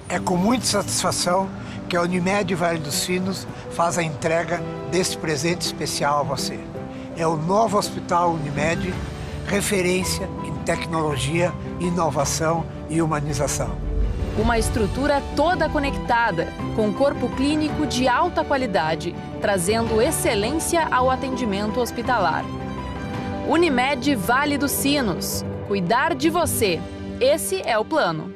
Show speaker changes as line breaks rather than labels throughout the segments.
É com muita satisfação que a Unimed Vale dos Sinos faz a entrega deste presente especial a você. É o novo Hospital Unimed, referência em tecnologia, inovação e humanização.
Uma estrutura toda conectada, com corpo clínico de alta qualidade, trazendo excelência ao atendimento hospitalar. Unimed Vale dos Sinos. Cuidar de você. Esse é o plano.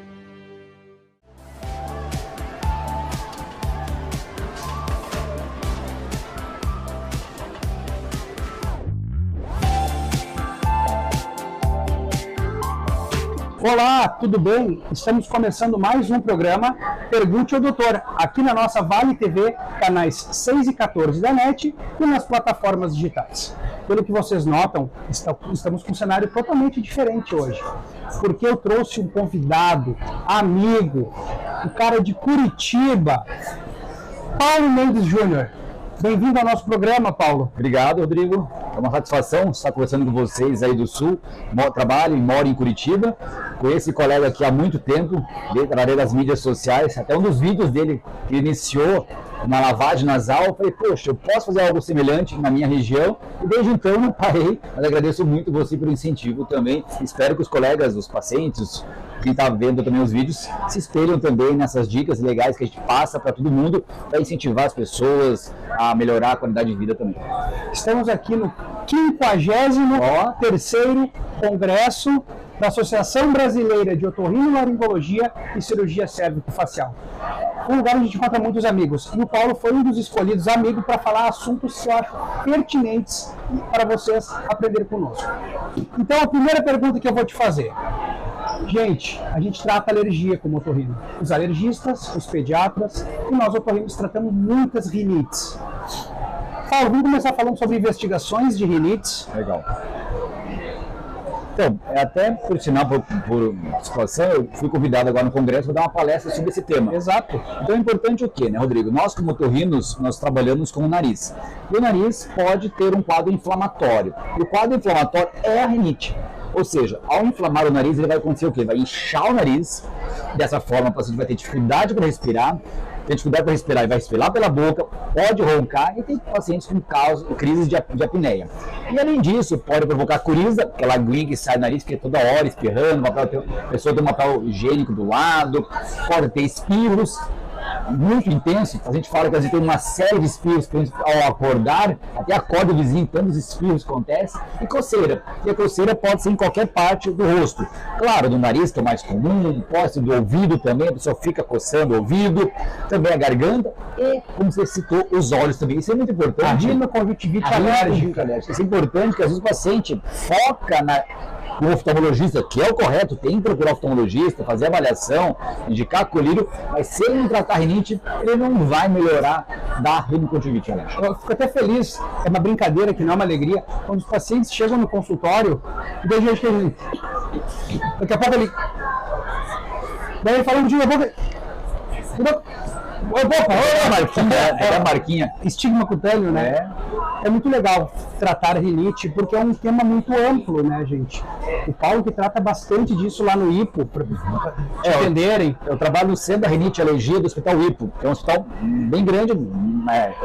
Olá, tudo bem? Estamos começando mais um programa Pergunte ao Doutor, aqui na nossa Vale TV, canais 6 e 14 da NET e nas plataformas digitais. Pelo que vocês notam, estamos com um cenário totalmente diferente hoje, porque eu trouxe um convidado, amigo, um cara de Curitiba, Paulo Mendes Júnior. Bem-vindo ao nosso programa, Paulo.
Obrigado, Rodrigo. É uma satisfação estar conversando com vocês aí do Sul. Trabalho e moro em Curitiba. Conheço esse colega aqui há muito tempo, através das mídias sociais. Até um dos vídeos dele que iniciou na lavagem nasal. Eu falei, poxa, eu posso fazer algo semelhante na minha região? E desde então não parei, mas agradeço muito você pelo incentivo também. Espero que os colegas, os pacientes, quem está vendo também os vídeos, se espelham também nessas dicas legais que a gente passa para todo mundo, para incentivar as pessoas a melhorar a qualidade de vida também.
Estamos aqui no 53º Congresso da Associação Brasileira de Otorrinolaringologia e Cirurgia Cérvico-Facial. Um lugar onde a gente encontra muitos amigos. E o Paulo foi um dos escolhidos amigos para falar assuntos que eu acho pertinentes para vocês aprenderem conosco. Então, a primeira pergunta que eu vou te fazer. Gente, a gente trata alergia como otorrino. Os alergistas, os pediatras e nós otorrinos tratamos muitas rinites. Paulo, vamos começar falando sobre investigações de rinites.
Legal. Então, até por sinal, por situação, eu fui convidado agora no Congresso para dar uma palestra sobre esse tema.
Exato.
Então é importante o quê, né, Rodrigo? Nós, como otorrinos, nós trabalhamos com o nariz. E o nariz pode ter um quadro inflamatório. E o quadro inflamatório é a rinite. Ou seja, ao inflamar o nariz, ele vai acontecer o quê? Vai inchar o nariz, dessa forma o paciente vai ter dificuldade para respirar, tem dificuldade para respirar e vai respirar pela boca, pode roncar e tem pacientes com crises de apneia. E além disso, pode provocar coriza, aquela aguinha que sai do nariz, que é toda hora espirrando, a pessoa tem um papel higiênico do lado, pode ter espirros muito intenso. A gente fala que às vezes tem uma série de espirros ao acordar, até acorda o vizinho, tantos espirros acontecem, e coceira. E a coceira pode ser em qualquer parte do rosto. Claro, do nariz, que é o mais comum, pode ser do ouvido também, a pessoa fica coçando o ouvido, também a garganta, e, como você citou, os olhos também. Isso é muito importante.
A rinoconjuntivite alérgica.
Isso é importante, porque às vezes o paciente foca no oftalmologista, que é o correto, tem que procurar oftalmologista, fazer avaliação, indicar colírio, mas se ele não tratar a rinite, ele não vai melhorar da rinoconjuntivite alérgica.
Eu fico até feliz, é uma brincadeira que não é uma alegria, quando os pacientes chegam no consultório, e daí a gente tem... Daqui a pouco ele... Daí ele fala um dia,
É a marquinha.
Estigma cutâneo, né? É muito legal tratar rinite, porque é um tema muito amplo, né, gente? O Paulo que trata bastante disso lá no IPO, para entenderem.
Eu trabalho no Centro da Rinite e Alergia do Hospital IPO, que é um hospital bem grande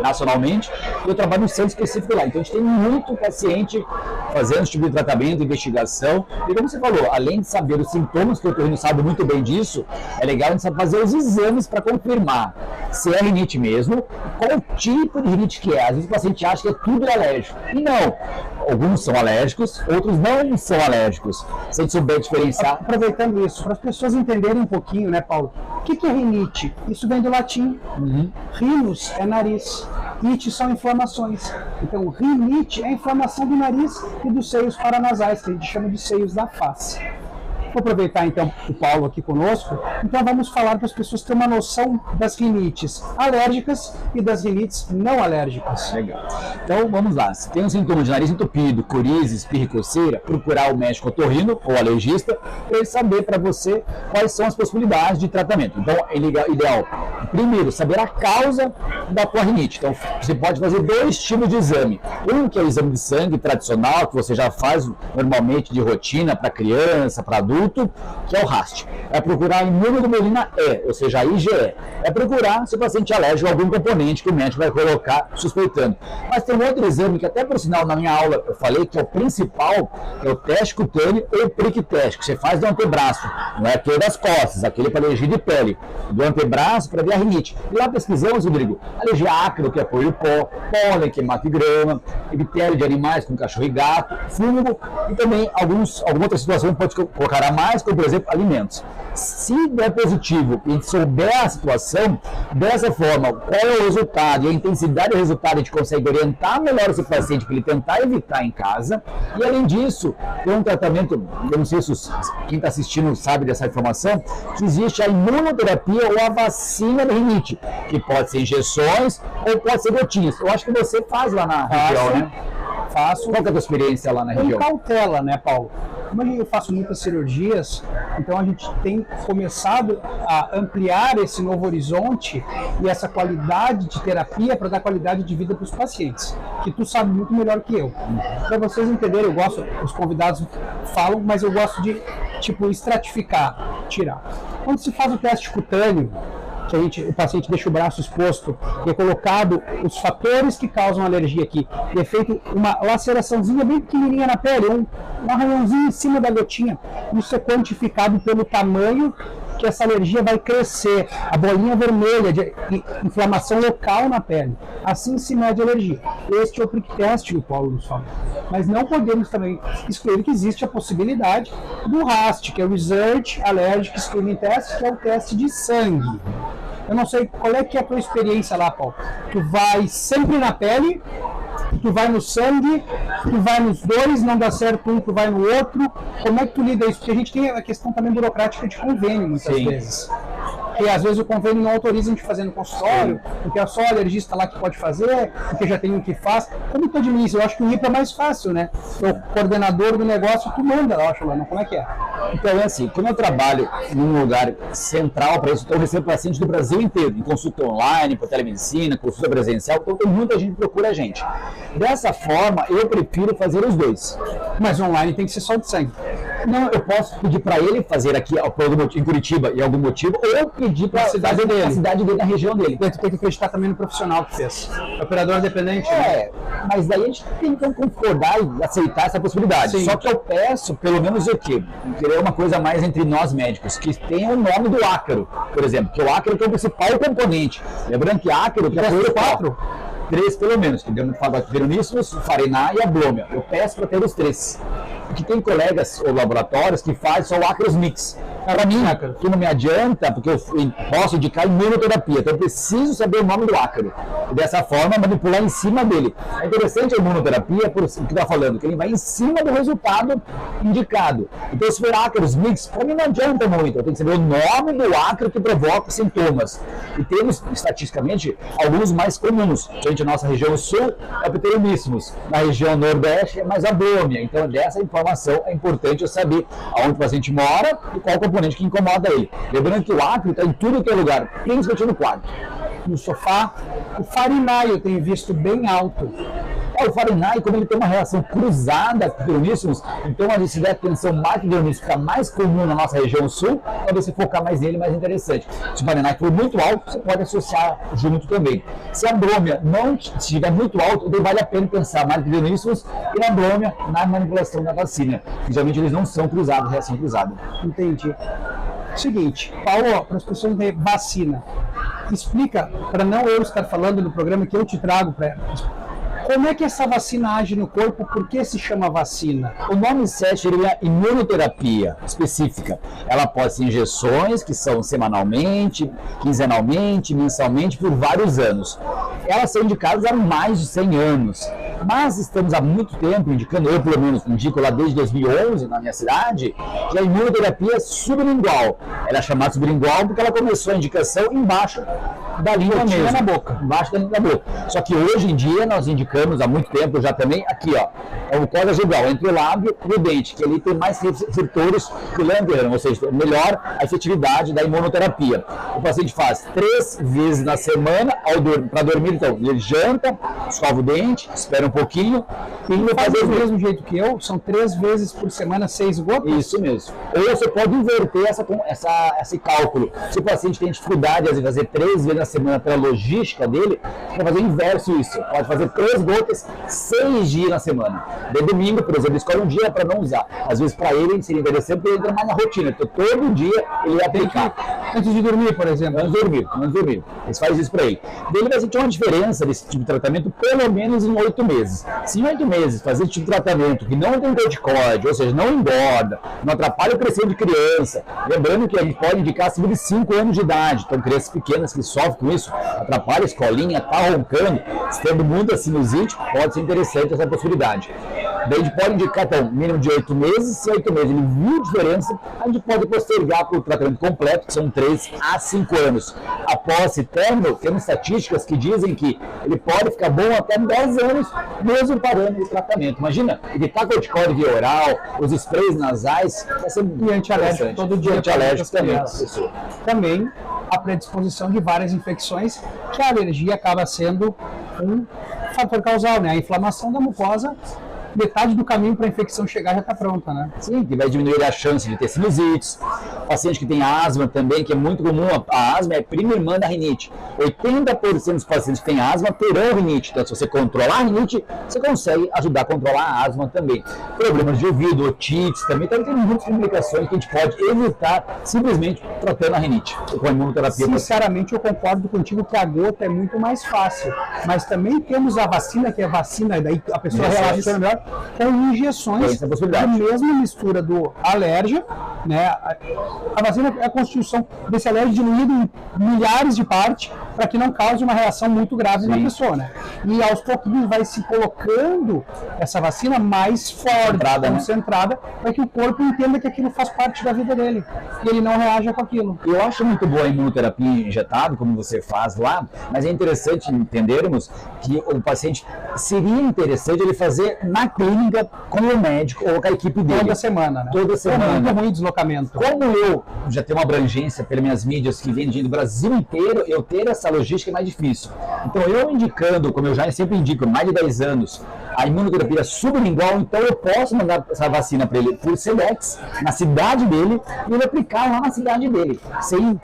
nacionalmente, e eu trabalho no centro específico lá. Então a gente tem muito paciente fazendo esse tipo de tratamento, investigação. E como você falou, além de saber os sintomas, que o otorrino sabe muito bem disso, é legal a gente fazer os exames para confirmar se é rinite mesmo, qual tipo de rinite que é. Às vezes o paciente acha que é tudo alérgico. E não. Alguns são alérgicos, outros não são alérgicos. Se a gente souber diferenciar.
Aproveitando isso, para as pessoas entenderem um pouquinho, né, Paulo? O que é rinite? Isso vem do latim. Rhinus é nariz. It são inflamações. Então, rinite é a inflamação do nariz e dos seios paranasais, que a gente chama de seios da face. Vou aproveitar então o Paulo aqui conosco, então vamos falar para as pessoas terem uma noção das rinites alérgicas e das rinites não alérgicas.
Legal. Então vamos lá, se tem um sintoma de nariz entupido, coriza, espirro e coceira, procurar o médico otorrino ou alergista para ele saber para você quais são as possibilidades de tratamento. Então é ideal primeiro, saber a causa da tua rinite. Então, você pode fazer 2 tipos de exame. Um que é o exame de sangue tradicional, que você já faz normalmente de rotina para criança, para adulto, que é o RAST. É procurar a imunoglobulina E, ou seja, a IgE. É procurar se o paciente é alérgico a algum componente que o médico vai colocar suspeitando. Mas tem um outro exame que até por sinal na minha aula eu falei que é o principal, que é o teste cutâneo ou prick teste, que você faz do antebraço, não é aquele das costas, aquele para alergia de pele, do antebraço para ver a rinite. E lá pesquisamos, Rodrigo, alergia ácaro, que é polio pó, pólen, que é mato e grama, epitélio de animais como cachorro e gato, fungo e também alguma outra situação que pode colocar a mais, como por exemplo alimentos. Se der positivo e a gente souber a situação, dessa forma, qual é o resultado e a intensidade do resultado, a gente consegue orientar melhor esse paciente para ele tentar evitar em casa. E além disso, tem um tratamento, eu não sei se quem está assistindo sabe dessa informação, que existe a imunoterapia ou a vacina da rinite, que pode ser injeções ou pode ser gotinhas. Eu acho que você faz lá na região, né? Faço. Qual que é a tua experiência lá na região?
Com cautela, né, Paulo? Como eu faço muitas cirurgias, então a gente tem começado a ampliar esse novo horizonte e essa qualidade de terapia para dar qualidade de vida para os pacientes, que tu sabe muito melhor que eu. Para vocês entenderem, eu gosto, os convidados falam, mas eu gosto de, estratificar, tirar. Quando se faz o teste cutâneo, que o paciente deixa o braço exposto e é colocado os fatores que causam alergia aqui, e é feito uma laceraçãozinha bem pequenininha na pele, um arranhãozinho em cima da gotinha. Isso é quantificado pelo tamanho que essa alergia vai crescer, a bolinha vermelha de inflamação local na pele. Assim se mede a alergia. Este é o prick test que o Paulo nos falou. Mas não podemos também excluir que existe a possibilidade do RAST, que é o Research Allergic Screening Test, que é o teste de sangue. Eu não sei qual é que é a tua experiência lá, Paulo. Tu vai sempre na pele, tu vai no sangue, tu vai nos dois, não dá certo um, tu vai no outro. Como é que tu lida isso? Porque a gente tem a questão também burocrática de convênio, muitas vezes. E às vezes o convênio não autoriza a gente fazer no consultório, porque é só o alergista lá que pode fazer, porque já tem um que faz. Como tu administra? Eu acho que o IPA é mais fácil, né? O coordenador do negócio, tu manda, eu acho, lá, não? Como é que é?
Então é assim, como eu trabalho num lugar central para isso, então eu recebo pacientes do Brasil inteiro, em consulta online, por telemedicina, consulta presencial, então tem muita gente que procura a gente. Dessa forma, eu prefiro fazer os dois.
Mas online tem que ser só de sangue.
Não, eu posso pedir para ele fazer aqui em Curitiba e algum motivo, ou pedir para fazer na cidade dele, na região dele.
Tu tem que acreditar também no profissional que fez. Operador dependente.
Né? Mas daí a gente tem que concordar e aceitar essa possibilidade. Sim. Só que eu peço, pelo menos o quê? Querer uma coisa mais entre nós médicos, que tenha o nome do ácaro, por exemplo, que o ácaro que é o principal componente. Lembrando que ácaro que é o 4. 3 pelo menos, que deu Veroníssimos, Fariná e Ablômia. Eu peço para ter os 3. Porque tem colegas ou laboratórios que fazem só o ácaros mix. Para mim, que não me adianta, porque eu posso indicar imunoterapia, então eu preciso saber o nome do ácaro. E dessa forma, manipular em cima dele. É interessante a imunoterapia, por o que está falando, que ele vai em cima do resultado indicado. Então, se for ácaros mix, para mim não adianta muito. Eu tenho que saber o nome do ácaro que provoca sintomas. E temos, estatisticamente, alguns mais comuns. A nossa região sul é o Veroníssimos. Na região nordeste é mais Ablômia. Então, dessa informação é importante eu saber aonde o paciente mora e qual o componente que incomoda ele. Lembrando que o ácaro está em tudo que é lugar, principalmente no quadro.
No sofá, o Fariná eu tenho visto bem alto.
O Fariná, como ele tem uma relação cruzada com o Veroníssimos, então a gente se der atenção mais que o Veroníssimos fica mais comum na nossa região sul, para você focar mais nele, mais interessante. Se o Fariná for muito alto, você pode associar junto também. Se a Ablômia não estiver muito alto, então vale a pena pensar mais que o Veroníssimos e na Ablômia na manipulação da vacina. Geralmente eles não são cruzados, reação cruzada.
Entendi. Seguinte, Paulo, para as pessoas de vacina, explica, para não eu estar falando no programa que eu te trago para elas. Como é que essa vacina age no corpo? Por que se chama vacina?
O nome certo seria imunoterapia específica. Ela pode ser injeções, que são semanalmente, quinzenalmente, mensalmente, por vários anos. Elas são indicadas há mais de 100 anos. Mas estamos há muito tempo indicando, eu pelo menos indico lá desde 2011 na minha cidade, que a imunoterapia sublingual. Ela é chamada sublingual porque ela começou a indicação embaixo da língua mesmo.
Na boca.
Embaixo da língua da boca. Só que hoje em dia nós indicamos há muito tempo já também, aqui ó, é o córtex gingival, entre o lábio e o dente, que ali tem mais receptores que o lanterna, ou seja, melhor a efetividade da imunoterapia. O paciente faz 3 vezes na semana, para dormir, então, ele janta, escova o dente, espera um pouquinho e vai
Faz
fazer
do mesmo jeito que eu, são 3 vezes por semana, 6 gotas?
Isso mesmo. Ou você pode inverter esse cálculo. Se o paciente tem dificuldade de fazer 3 vezes na semana pela logística dele, você vai fazer o inverso isso. Pode fazer 3 gotas 6 dias na semana. De domingo, por exemplo, escolhe um dia para não usar. Às vezes para ele seria interessante porque ele entra mais na rotina. Então todo dia ele vai aplicar.
Antes de dormir, por exemplo.
Antes de dormir. Eles fazem isso para ele. Ele vai sentir uma diferença desse tipo de tratamento pelo menos em 8 meses. Se em 8 meses fazer esse tipo de tratamento que não tem corticóide, ou seja, não engorda, não atrapalha o crescimento de criança, lembrando que a gente pode indicar acima de 5 anos de idade, então crianças pequenas que sofrem com isso, atrapalha a escolinha, tá roncando, tendo muita sinusite, pode ser interessante essa possibilidade. Daí a gente pode indicar, então, mínimo de 8 meses, se 8 meses ele viu diferença, a gente pode postergar para o tratamento completo, que são 3 a 5 anos. Após esse término, temos estatísticas que dizem que ele pode ficar bom até 10 anos, mesmo parando o tratamento. Imagina, evitar corticóide via oral, os sprays nasais, vai ser
E antialérgico todo dia.
E antialérgico também.
Também a predisposição de várias infecções, que a alergia acaba sendo um fator causal, né? A inflamação da mucosa, metade do caminho para a infecção chegar já está pronta, né?
Sim, que vai diminuir a chance de ter sinusites. Paciente que tem asma também, que é muito comum, a asma é prima irmã da rinite. 80% dos pacientes que têm asma terão rinite. Então, se você controlar a rinite, você consegue ajudar a controlar a asma também. Problemas de ouvido, otites, também tem muitas complicações que a gente pode evitar simplesmente tratando a rinite com a imunoterapia.
Sinceramente, eu concordo contigo que a gota é muito mais fácil. Mas também temos a vacina, que é vacina, daí a pessoa relaciona melhor, com injeções, a mesma mistura do alérgico, né? A vacina é a constituição desse alérgico diluído em milhares de partes para que não cause uma reação muito grave na pessoa, né? E aos pouquinhos vai se colocando essa vacina mais forte, concentrada, para que o corpo entenda que aquilo faz parte da vida dele e ele não reaja com aquilo.
Eu acho muito boa a imunoterapia injetada, como você faz lá, mas é interessante entendermos que o paciente seria interessante ele fazer na clínica com o médico ou com a equipe dele.
Toda semana, né?
Toda semana.
É muito ruim deslocamento.
Como eu já tenho uma abrangência pelas minhas mídias que vem do Brasil inteiro, eu ter essa logística é mais difícil. Então eu indicando, como eu já sempre indico, mais de 10 anos, a imunoterapia sublingual, então eu posso mandar essa vacina para ele por Sedex, na cidade dele, e ele aplicar lá na cidade dele, sem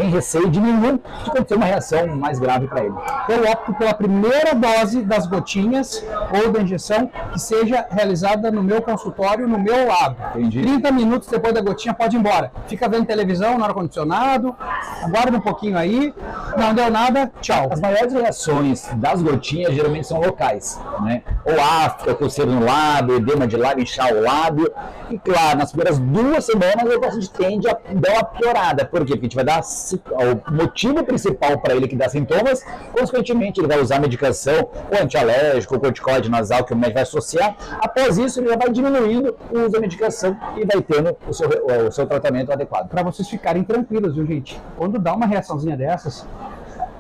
receio de nenhum de acontecer uma reação mais grave para ele.
Eu opto pela primeira dose das gotinhas ou da injeção que seja realizada no meu consultório, no meu lado.
Entendi.
30 minutos depois da gotinha pode ir embora. Fica vendo televisão no ar-condicionado, aguarda um pouquinho aí, não deu nada, tchau.
As maiores reações das gotinhas geralmente são locais, né? Ou afta, coceira no lábio, edema de lábio, inchar o lábio. E claro, nas primeiras 2 semanas o paciente tende a dar uma piorada. Por quê? Porque a gente vai dar o motivo principal para ele que dá sintomas, consequentemente ele vai usar medicação, ou antialérgico, ou corticoide nasal, que o médico vai associar. Após isso, ele já vai diminuindo o uso da medicação e vai tendo o seu tratamento adequado.
Para vocês ficarem tranquilos, viu, gente? Quando dá uma reaçãozinha dessas,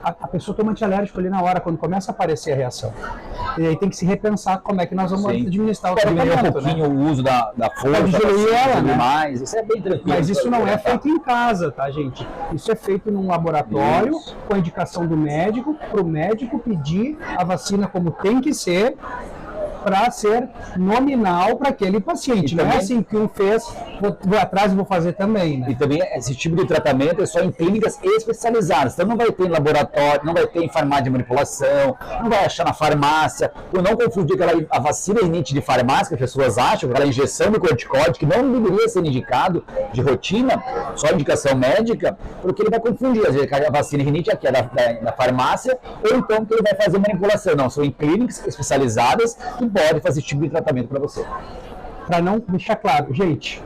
a pessoa toma antialérgico ali na hora, quando começa a aparecer a reação. E aí tem que se repensar como é que nós vamos administrar o tratamento.
Diminuir um pouquinho, né? O uso da força,
pode diluir ela, né?
Mais. Isso é bem tranquilo.
Mas isso não é feito em casa, tá, gente? Isso é feito num laboratório, com a indicação do médico, para o médico pedir a vacina como tem que ser, para ser nominal para aquele paciente. E não também, é assim que um fez, vou atrás e vou fazer também, né?
E também esse tipo de tratamento é só em clínicas especializadas. Então não vai ter em laboratório, não vai ter em farmácia de manipulação, não vai achar na farmácia. Por não confundir a vacina rinite de farmácia, que as pessoas acham, aquela injeção de corticóide, que não deveria ser indicado de rotina, só indicação médica, porque ele vai confundir. Às vezes a vacina rinite aqui é da farmácia, ou então que ele vai fazer manipulação. Não, são em clínicas especializadas que pode fazer esse tipo de tratamento para você.
Para não deixar claro, gente,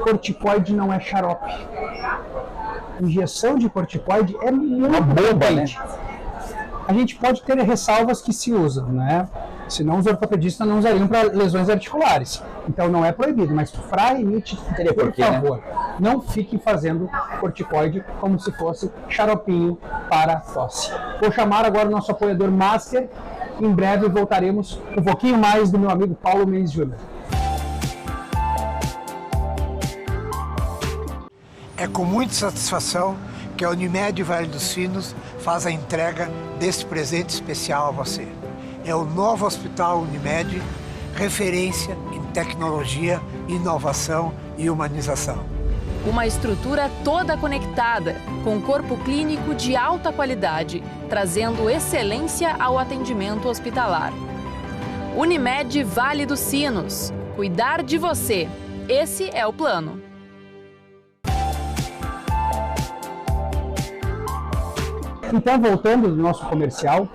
corticoide não é xarope. Injeção de corticoide é muito
bomba, né?
A gente pode ter ressalvas que se usam, né? Senão os ortopedistas não usariam para lesões articulares. Então não é proibido, mas para rinite, por favor, não fiquem fazendo corticoide como se fosse xaropinho para tosse. Vou chamar agora o nosso apoiador master. Em breve voltaremos um pouquinho mais do meu amigo Paulo Mendes Júnior.
É com muita satisfação que a Unimed Vale dos Sinos faz a entrega desse presente especial a você. É o novo Hospital Unimed, referência em tecnologia, inovação e humanização.
Uma estrutura toda conectada, com corpo clínico de alta qualidade, trazendo excelência ao atendimento hospitalar. Unimed Vale dos Sinos. Cuidar de você. Esse é o plano.
Então, voltando do nosso comercial,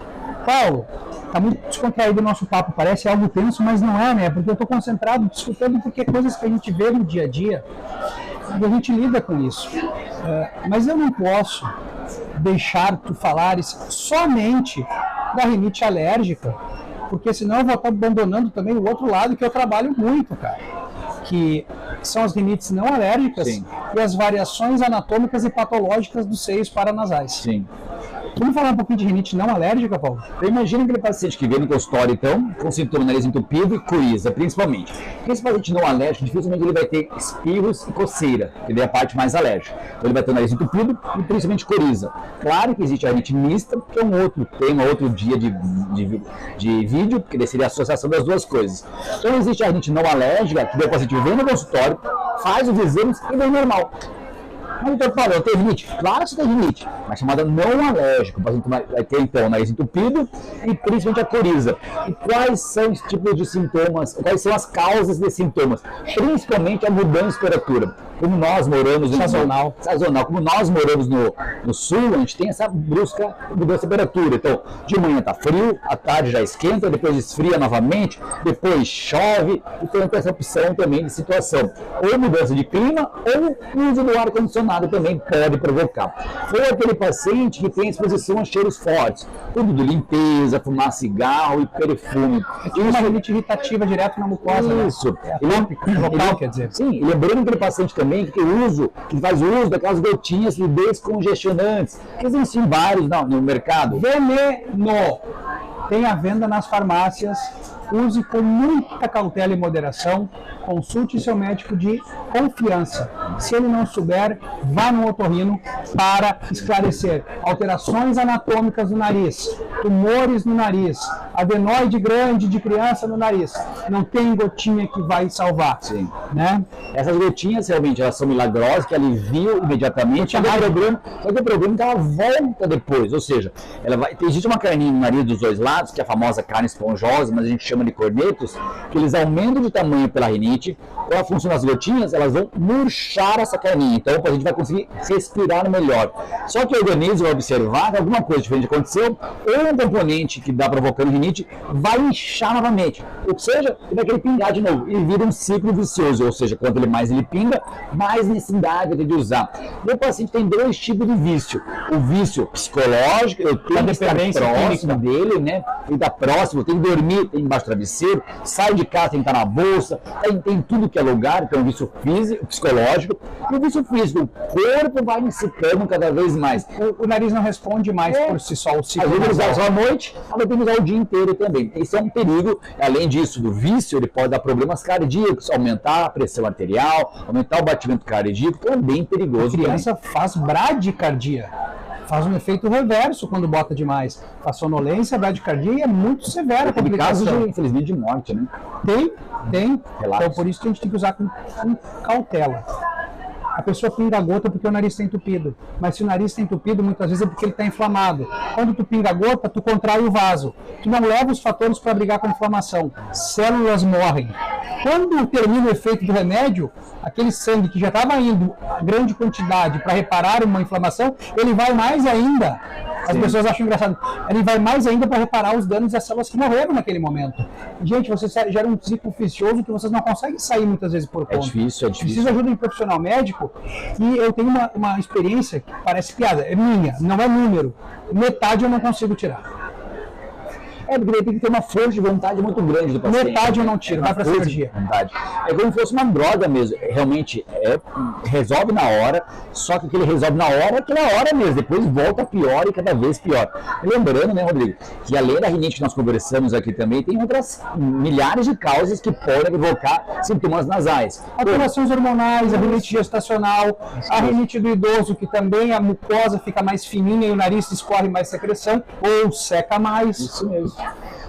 Paulo, está muito descontraído o nosso papo, parece algo tenso, mas não é, né? Porque eu estou concentrado, discutindo, porque é coisas que a gente vê no dia a dia e a gente lida com isso. Mas eu não posso deixar tu falares somente da rinite alérgica, porque senão eu vou estar abandonando também o outro lado que eu trabalho muito, cara. Que são as rinites não alérgicas. Sim. E as variações anatômicas e patológicas dos seios paranasais.
Sim.
Vamos falar um pouquinho de rinite não alérgica, Paulo?
Imagina aquele paciente que vem no consultório, então, com sintoma de nariz entupido e coriza, principalmente. Porque esse paciente não alérgico, dificilmente ele vai ter espirros e coceira, que é a parte mais alérgica. Então ele vai ter o nariz entupido e principalmente coriza. Claro que existe a rinite mista, que é um outro tema, outro dia de vídeo, porque seria a associação das duas coisas. Então existe a rinite não alérgica, que o paciente vem no consultório, faz os exames e vem normal. Mas então, Paulo, eu tenho rinite? Claro que você tem rinite, mas chamada não alérgica. O paciente vai ter, então, o nariz entupido e principalmente a coriza. E quais são os tipos de sintomas, quais são as causas desses sintomas? Principalmente a mudança de temperatura. Como nós moramos no sazonal, como nós moramos no sul, a gente tem essa brusca mudança de temperatura. Então, de manhã está frio, à tarde já esquenta, depois esfria novamente, depois chove, e tem essa opção também de situação. Ou mudança de clima, ou uso do ar-condicionado também pode provocar. Ou aquele paciente que tem exposição a cheiros fortes, tudo de limpeza, fumar cigarro e perfume.
E uma rinite irritativa direto na mucosa.
Isso.
Local, quer dizer.
Sim, lembrando aquele paciente também que faz uso daquelas gotinhas de descongestionantes, que existem vários no mercado.
Veneno! Tem à venda nas farmácias. Use com muita cautela e moderação. Consulte seu médico de confiança. Se ele não souber, vá no otorrino para esclarecer alterações anatômicas do nariz, tumores no nariz, adenoide grande de criança no nariz. Não tem gotinha que vai salvar.
Sim.
Né?
Essas gotinhas realmente elas são milagrosas, que aliviam imediatamente. Só que o problema é que ela volta depois. Ou seja, existe uma carninha no nariz dos dois lados, que é a famosa carne esponjosa, mas a gente chama de cornetos, que eles aumentam de tamanho pela rinite. Com a função das gotinhas, elas vão murchar essa carninha. Então o paciente vai conseguir respirar melhor. Só que o organismo vai observar que alguma coisa diferente aconteceu, ou um componente que está provocando rinite vai inchar novamente. Ou seja, ele vai querer pingar de novo. E vira um ciclo vicioso. Ou seja, quanto mais ele pinga, mais necessidade de usar. E o paciente tem dois tipos de vício. O vício psicológico, eu tenho que estar próximo dele, né? Ele está próximo, tem que dormir, tem embaixo do travesseiro, sai de casa, tem que estar na bolsa, tem tudo que é lugar, então o vício físico, psicológico, e o vício físico, o corpo vai incitando cada vez mais.
O nariz não responde mais por si só, o ciclo.
Às vezes ele usa só à noite, mas tem que usar o dia inteiro também. Isso é um perigo, além disso, do vício, ele pode dar problemas cardíacos, aumentar a pressão arterial, aumentar o batimento cardíaco, que é bem perigoso.
A criança faz bradicardia. Faz um efeito reverso quando bota demais. A sonolência, a bradicardia e é muito severa.
Tem casos, infelizmente, de morte, né?
Tem. Então, por isso que a gente tem que usar com cautela. A pessoa pinga a gota porque o nariz está entupido. Mas se o nariz está entupido, muitas vezes é porque ele está inflamado. Quando tu pinga a gota, tu contrai o vaso. Tu não leva os fatores para brigar com a inflamação. Células morrem. Quando termina o efeito do remédio, aquele sangue que já estava indo a grande quantidade para reparar uma inflamação, ele vai mais ainda. As pessoas acham engraçado. Ele vai mais ainda para reparar os danos das células que morreram naquele momento. Gente, você gera um ciclo vicioso que vocês não conseguem sair muitas vezes por conta.
É difícil.
Preciso de ajuda de um profissional médico e eu tenho uma experiência que parece piada. É minha, não é número. Metade eu não consigo tirar.
porque ele tem que ter uma força de vontade muito grande do paciente.
Metade eu não tiro, vai para cirurgia.
É como se fosse uma droga mesmo. Realmente, resolve na hora, só que o que ele resolve na hora é aquela hora mesmo. Depois volta pior e cada vez pior. E lembrando, né, Rodrigo, que além da rinite que nós conversamos aqui também, tem outras milhares de causas que podem provocar sintomas nasais.
Alterações hormonais, a rinite gestacional, a rinite do idoso, que também a mucosa fica mais fininha e o nariz escorre mais secreção ou seca mais.
Isso mesmo.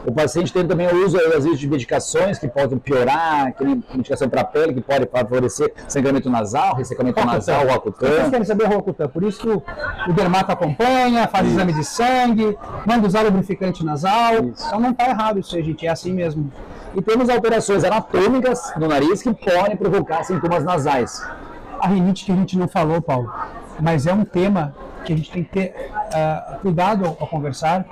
O paciente tem também o uso, às vezes, de medicações que podem piorar, aquele medicação para a pele que pode favorecer sangramento nasal, ressecamento nasal, Roacutan.
Vocês querem saber Roacutan, por isso que o dermato acompanha, faz exame de sangue, manda usar lubrificante nasal. Isso. Então não está errado isso aí, gente, é assim mesmo.
E temos alterações anatômicas no nariz que podem provocar sintomas nasais.
A rinite que a gente não falou, Paulo, mas é um tema que a gente tem que ter cuidado ao conversar,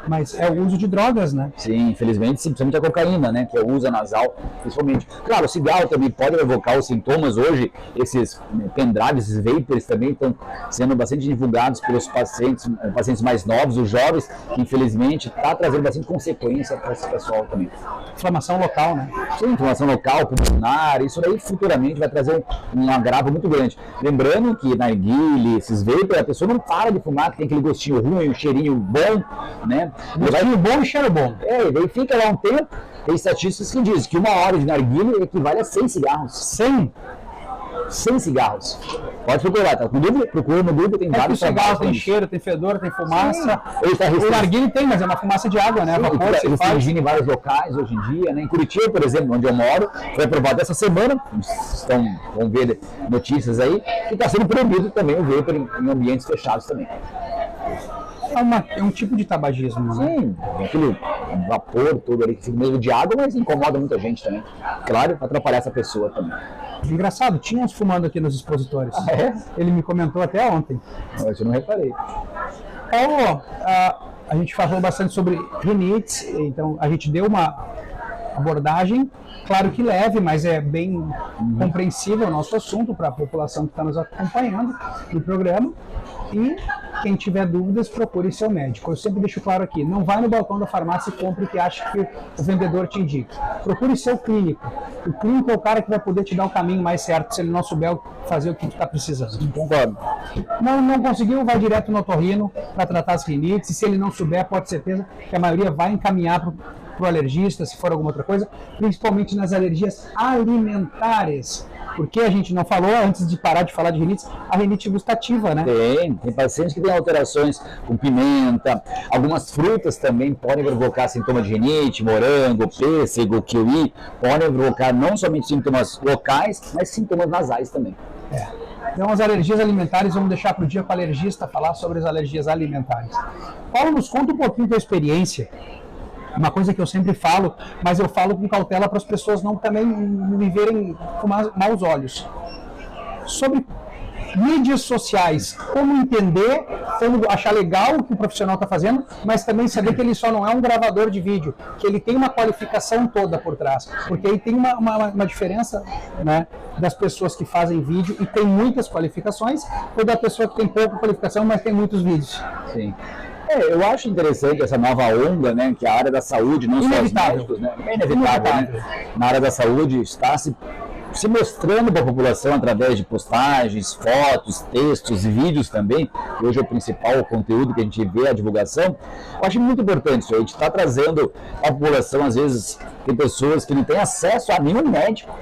mas é o uso de drogas, né?
Sim, infelizmente, principalmente a cocaína, né? Que é o uso nasal, principalmente. Claro, o cigarro também pode provocar os sintomas. Hoje, esses pendrives, esses vapers também estão sendo bastante divulgados pelos pacientes mais novos, os jovens, que infelizmente está trazendo bastante consequência para esse pessoal também.
Inflamação local, né?
Sim, inflamação local, pulmonar, isso aí futuramente vai trazer um agravo muito grande. Lembrando que na narguilé, esses vapers, a pessoa não para de fumar, que tem aquele gostinho ruim, um cheirinho bom, né?
Gostinho bom e cheiro bom.
E daí fica lá um tempo. Tem estatísticas que dizem que 1 hora de narguilé equivale a 100 cigarros. 100 cigarros. Pode procurar, tá? Com dúvida, procura no Google, tem vários
cigarros. Tem cheiro, tem fedor, tem fumaça.
O
narguilé tem, mas é uma fumaça de água, né?
Eles têm em vários locais hoje em dia, né? Em Curitiba, por exemplo, onde eu moro, foi aprovado essa semana, vão ver notícias aí, que está sendo proibido também o vapor em ambientes fechados também.
É um tipo de tabagismo, né?
Sim, aquele vapor todo ali que fica mesmo de água, mas incomoda muita gente também. Claro, atrapalhar essa pessoa também.
Engraçado, tinha uns fumando aqui nos expositores.
Ah, é?
Ele me comentou até ontem.
Eu não reparei.
Paulo, a gente falou bastante sobre rinites, então a gente deu uma abordagem, claro que leve, mas é bem compreensível o nosso assunto para a população que está nos acompanhando no programa. E quem tiver dúvidas, procure seu médico. Eu sempre deixo claro aqui, não vai no balcão da farmácia e compre o que acha que o vendedor te indica. Procure seu clínico. O clínico é o cara que vai poder te dar o caminho mais certo, se ele não souber fazer o que está precisando.
Concordo.
Não conseguiu, vai direto no otorrino para tratar as rinites. E se ele não souber, pode ter certeza que a maioria vai encaminhar para o alergista, se for alguma outra coisa, principalmente nas alergias alimentares. Porque a gente não falou, antes de parar de falar de rinite, a rinite gustativa, né?
Tem pacientes que têm alterações com pimenta, algumas frutas também podem provocar sintomas de rinite, morango, pêssego, kiwi, podem provocar não somente sintomas locais, mas sintomas nasais também.
Então, as alergias alimentares, vamos deixar para o dia com o alergista falar sobre as alergias alimentares. Paulo, nos conta um pouquinho da experiência. Uma coisa que eu sempre falo, mas eu falo com cautela para as pessoas não também me verem com maus olhos. Sobre mídias sociais, como entender, como achar legal o que o profissional está fazendo, mas também saber que ele só não é um gravador de vídeo, que ele tem uma qualificação toda por trás. Porque aí tem uma diferença, né, das pessoas que fazem vídeo e tem muitas qualificações, ou da pessoa que tem pouca qualificação, mas tem muitos vídeos.
Sim. Eu acho interessante essa nova onda, né, que a área da saúde, não só os médicos, né, é inevitável, né, na área da saúde está se mostrando para a população através de postagens, fotos, textos e vídeos também, que hoje é o principal conteúdo que a gente vê, a divulgação. Eu acho muito importante isso, a gente está trazendo a população, às vezes tem pessoas que não têm acesso a nenhum médico,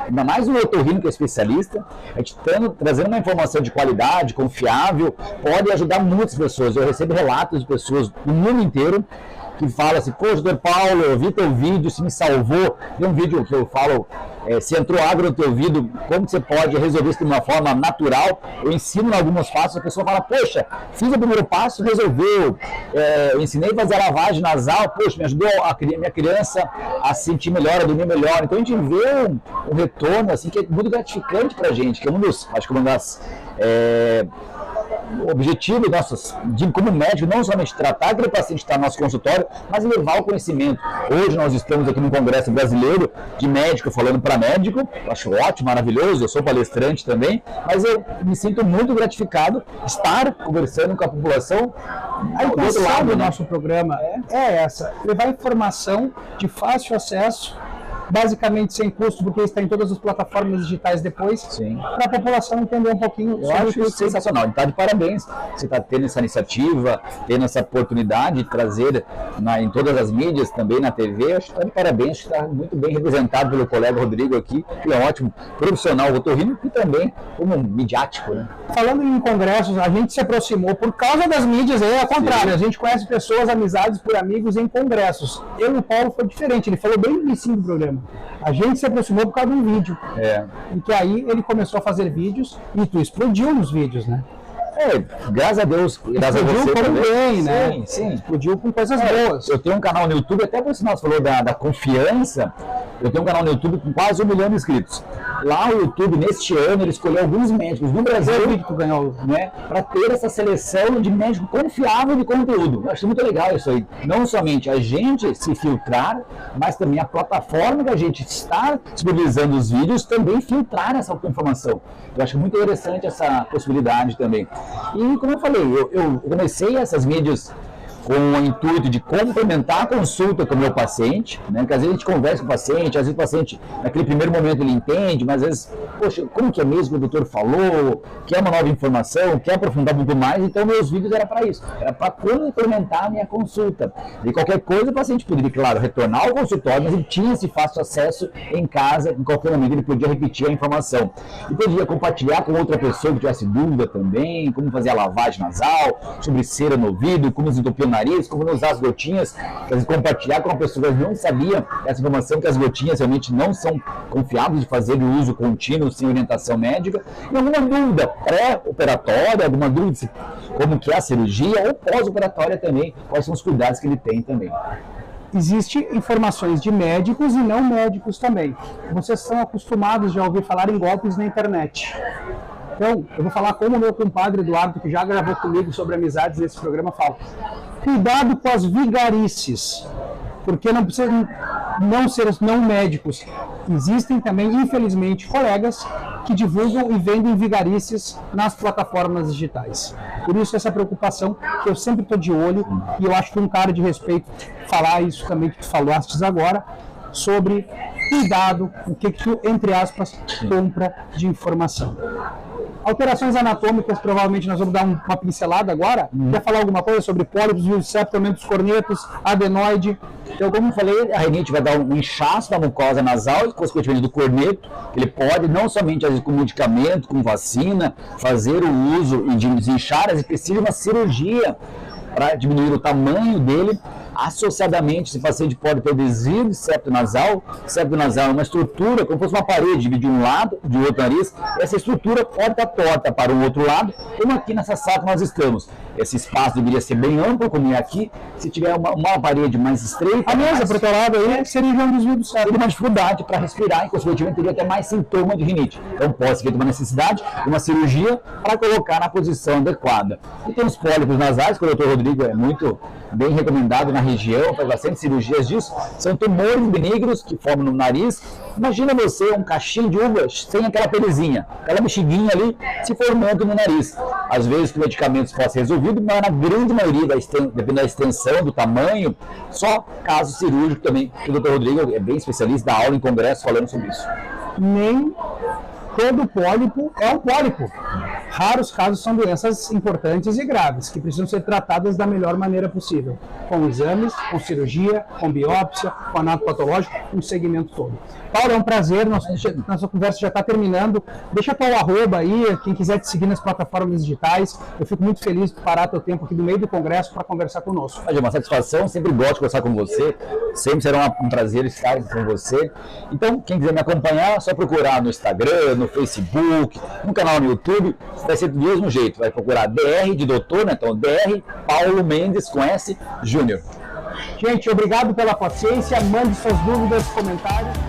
ainda mais um otorrino que é especialista, a gente está trazendo uma informação de qualidade, confiável, pode ajudar muitas pessoas. Eu recebo relatos de pessoas do mundo inteiro que falam assim, pô, doutor Paulo, eu vi teu vídeo, se me salvou. Tem um vídeo que eu falo, se entrou água no teu ouvido, como você pode resolver isso de uma forma natural. Eu ensino em alguns passos, a pessoa fala, poxa, fiz o primeiro passo, resolveu. Eu ensinei a fazer a lavagem nasal, poxa, me ajudou a minha criança a se sentir melhor, a dormir melhor. Então a gente vê um retorno assim, que é muito gratificante pra gente, que é acho que uma das o objetivo como médico, não somente tratar aquele paciente que está no nosso consultório, mas levar o conhecimento. Hoje nós estamos aqui no Congresso Brasileiro de Médico, falando para médico, eu acho ótimo, maravilhoso, eu sou palestrante também, mas eu me sinto muito gratificado estar conversando com a população.
A intenção do nosso programa é essa, levar informação de fácil acesso, basicamente sem custo, porque está em todas as plataformas digitais depois, para a população entender um pouquinho.
Eu acho isso sensacional. Está de parabéns. Você está tendo essa iniciativa, tendo essa oportunidade de trazer em todas as mídias, também na TV. Acho que está de parabéns. Está muito bem representado pelo colega Rodrigo aqui, que é um ótimo profissional otorrino e também como midiático, né?
Falando em congressos, a gente se aproximou por causa das mídias, é ao contrário. A gente conhece pessoas, amizades por amigos em congressos. Eu e o Paulo foi diferente. Ele falou bem no início do programa. A gente se aproximou por causa de um vídeo. E que aí ele começou a fazer vídeos e tu explodiu nos vídeos, né?
Graças a Deus, graças
explodiu
a você também.
Bem, né?
Sim.
Explodiu com coisas boas.
Eu tenho um canal no YouTube, até você falou da confiança, eu tenho um canal no YouTube com quase 1 milhão de inscritos. Lá o YouTube, neste ano, ele escolheu alguns médicos no Brasil que ganhou, né, para ter essa seleção de médico confiável de conteúdo. Eu acho muito legal isso aí. Não somente a gente se filtrar, mas também a plataforma que a gente está disponibilizando os vídeos também filtrar essa informação. Eu acho muito interessante essa possibilidade também. E como eu falei, eu comecei essas mídias com o intuito de complementar a consulta com o meu paciente, né? Porque às vezes a gente conversa com o paciente, às vezes o paciente, naquele primeiro momento ele entende, mas às vezes, poxa, como que é mesmo que o doutor falou, quer uma nova informação, quer aprofundar muito mais, então meus vídeos era para isso, era para complementar a minha consulta. E qualquer coisa o paciente poderia, claro, retornar ao consultório, mas ele tinha esse fácil acesso em casa, em qualquer momento ele podia repetir a informação. E podia compartilhar com outra pessoa que tivesse dúvida também, como fazer a lavagem nasal, sobre cera no ouvido, como desentupir o nariz, como não usar as gotinhas, compartilhar com uma pessoa que não sabia essa informação, que as gotinhas realmente não são confiáveis de fazer de uso contínuo, sem orientação médica, e alguma dúvida pré-operatória, alguma dúvida de como que é a cirurgia, ou pós-operatória também, quais são os cuidados que ele tem também.
Existem informações de médicos e não médicos também. Vocês são acostumados já a ouvir falar em golpes na internet. Então, eu vou falar como o meu compadre Eduardo, que já gravou comigo sobre amizades nesse programa, fala. Cuidado com as vigarices, porque não precisa não ser não médicos. Existem também, infelizmente, colegas que divulgam e vendem vigarices nas plataformas digitais. Por isso, essa preocupação que eu sempre estou de olho, e eu acho que um cara de respeito falar isso também que tu falaste agora, sobre cuidado com o que tu, entre aspas, compra de informação. Alterações anatômicas, provavelmente nós vamos dar uma pincelada agora. Quer falar alguma coisa sobre pólipos, vírus septo, aumento dos cornetos, adenoide?
Então, como eu falei, a rinite vai dar um inchaço da mucosa nasal e, consequentemente, do corneto. Ele pode, não somente às vezes, com medicamento, com vacina, fazer o uso e desinchar, às vezes precisa de uma cirurgia para diminuir o tamanho dele. Associadamente, esse paciente pode ter desvio de septo nasal. Septo nasal é uma estrutura, como se fosse uma parede de um lado, de outro nariz. Essa estrutura pode estar torta para o outro lado, como aqui nessa sala que nós estamos. Esse espaço deveria ser bem amplo, como é aqui. Se tiver uma parede mais estreita,
a mesa para o teu lado aí seria um desvio do septo.
Teria uma dificuldade para respirar e, consequentemente, teria até mais sintoma de rinite. Então, pode ser uma necessidade de uma cirurgia para colocar na posição adequada. E tem os pólipos nasais, que o doutor Rodrigo é muito bem recomendado na região, faz bastante cirurgias disso. São tumores benignos que formam no nariz. Imagina você um cachinho de uva sem aquela pelezinha, aquela mexiguinha ali se formando no nariz. Às vezes com medicamentos pode ser resolvido, mas na grande maioria, depende da extensão, do tamanho, só caso cirúrgico também, que o doutor Rodrigo é bem especialista, dá aula em congresso falando sobre isso.
Nem todo pólipo é um pólipo. Raros casos são doenças importantes e graves, que precisam ser tratadas da melhor maneira possível, com exames, com cirurgia, com biópsia, com anato patológico, com o segmento todo. Paulo, é um prazer, nossa conversa já está terminando. Deixa teu arroba aí, quem quiser te seguir nas plataformas digitais. Eu fico muito feliz de parar teu tempo aqui no meio do congresso para conversar conosco.
É uma satisfação, sempre gosto de conversar com você, sempre será um prazer estar com você. Então, quem quiser me acompanhar, é só procurar no Instagram, no Facebook, no canal no YouTube, vai ser do mesmo jeito, vai procurar DR de doutor, né? Então DR Paulo Mendes com S Júnior.
Gente, obrigado pela paciência, mande suas dúvidas, comentários.